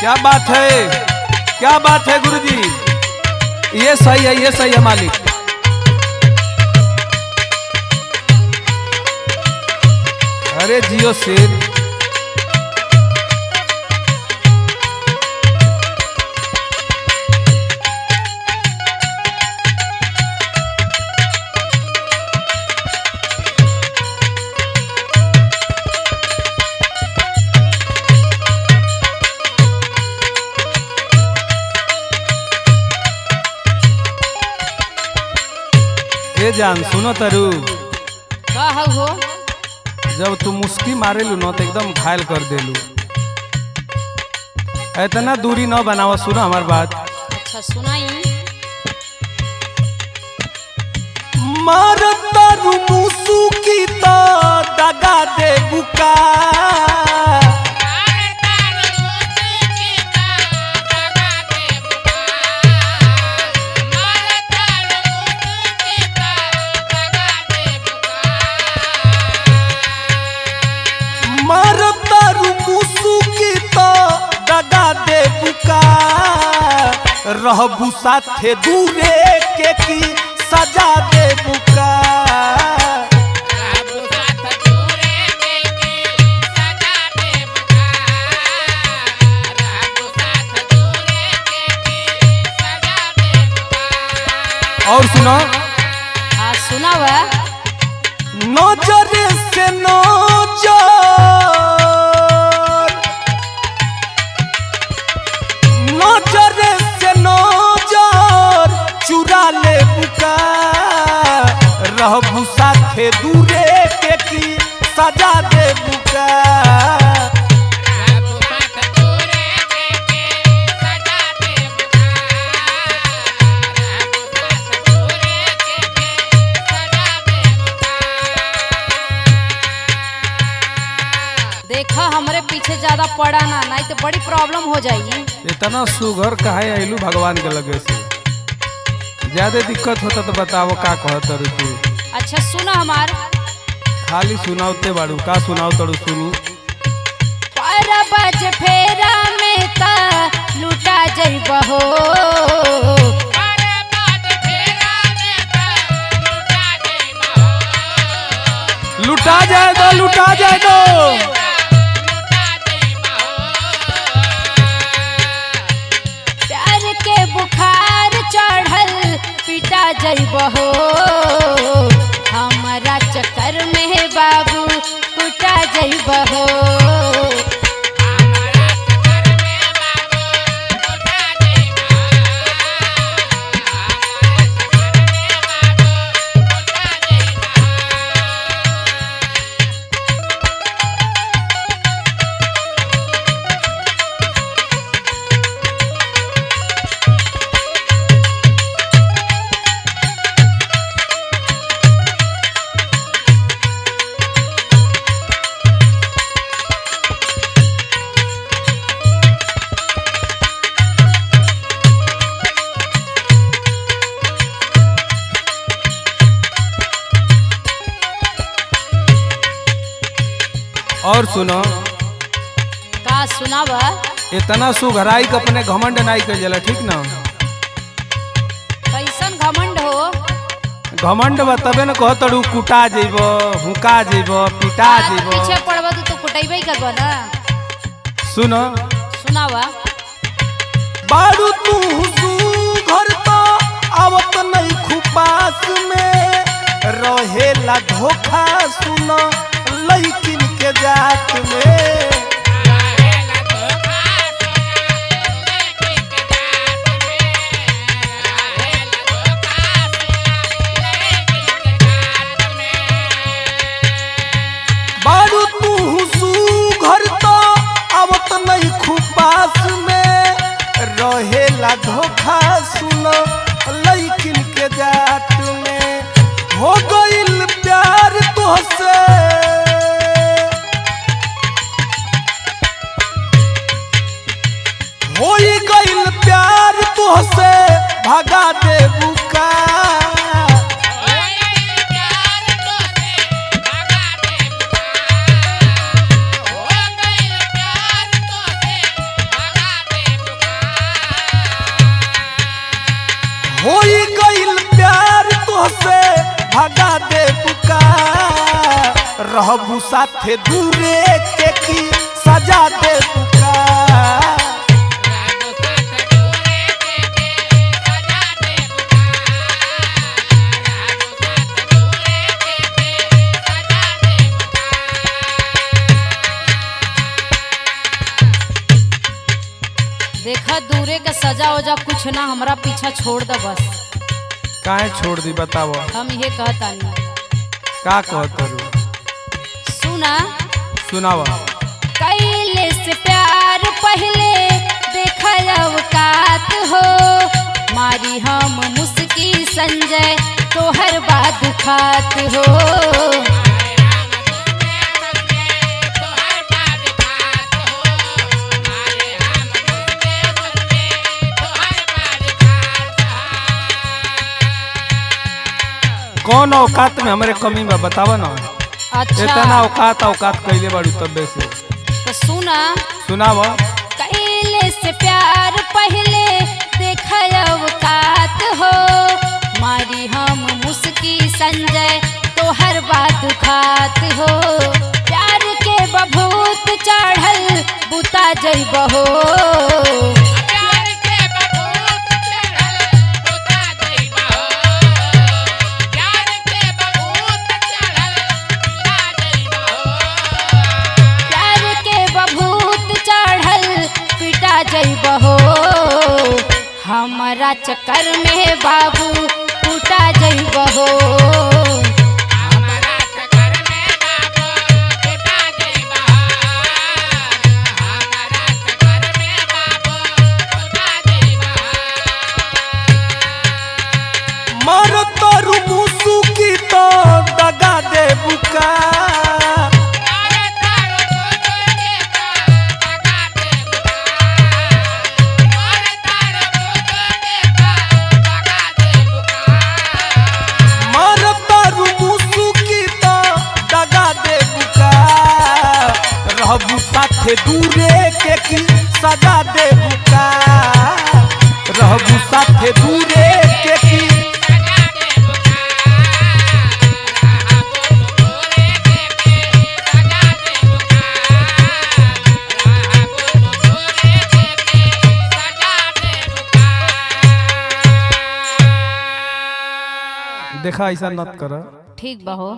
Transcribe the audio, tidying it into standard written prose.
क्या बात है, क्या बात है गुरुजी, ये सही है, ये सही है मालिक। अरे जियो शेर। ए जान सुनो तरु, का हो? जब तू मुस्की मारेलू न तो एकदम घायल कर देलू। इतना दूरी न बनावा, सुनो हमार बात। अच्छा सुनाई। मारतारू मुसुकी तो दगा दे बुका, रहबू साथे दूरे के की सजा दे बुका। और सुनो। हाँ सुना हुआ। नजर से नजर, नजर से नजर चुरा ले बुका, रहबू साथे दूरे के की सजा दे बुका। देखा हमरे पीछे ज्यादा पड़ा ना, नहीं तो बड़ी प्रॉब्लम हो जाएगी। इतना सुगर कहे आइलू भगवान के लगे से, ज्यादा दिक्कत होता तो बताओ का कहत रू तू। अच्छा सुना हमार। खाली सुनावते बाड़ू, का सुनाव तड़ू सुनू। पारा बज फेरा में ता लुटा जइबा हो, लुटा जाए दो, लुटा जाए दो। प्यार के बुखार चढ़ल पिटा जइबा हो, हमारा चक्कर में बाबू कुटा जइबा हो। और सुनो। का सुनावा। इतना सुघराई के अपने घमंड नहीं कर जला, ठीक ना। कैसन घमंड हो? घमंड तबे न कह तड़ू कुटा जेब, हुका जेब, पिटा जेब। पीछे पड़बा तो कुटाइबे करबा ना। सुनो। सुनावा। बारू तू घर तो आवत नहीं खुपास में, रहेला धोखा सुनो लइकिन के जात में। बारू तू घर तो आवत नहीं खुपास में, रहेला धोखा सुनो लइकिन के जात में। हो गइल प्यार तोहसे, हो गइल प्यार तोहसे भगा दे बुका। रहबू साथे दूरे के की सजा दे बुका। देखा दूरे का सजा वजा कुछ ना, हमरा पीछा छोड़ द बस। काहे छोड़ दी बताओ? हम ये कहतानी। का कहत? सुना सुनावा। कैले से प्यार पहले देखा अवकात हो, मारी हम मुस्की संजय तोहर बात खात हो। कौन औकात में हमारे कमी में बतावा ना। अच्छा इतना औकात औकात कैले बड़ी तबे से। तो सुना सुनावा। कैले से प्यार पहले देखा अवकात हो, मारी हम मुस्की संजय तोहर बात खात हो। प्यार के बभूत चढ़ल बुता जइबहो, जइबहो हमारा चक्कर में बाबू टूटा जइबहो। हमारा चक्कर में बाबू टूटा जइबहो, हमारा चक्कर में बाबू टूटा जइबहो। मर तोरू मुसु की तो दगा दे बुका। रहबू साथे दूरे के की सजा दे बुका। रहबू साथे दूरे के की सजा दे बुका। रहबू दूरे के की सजा दे बुका। रहबू दूरे के की सजा दे बुका। देखा ऐसा मत कर। ठीक बहो।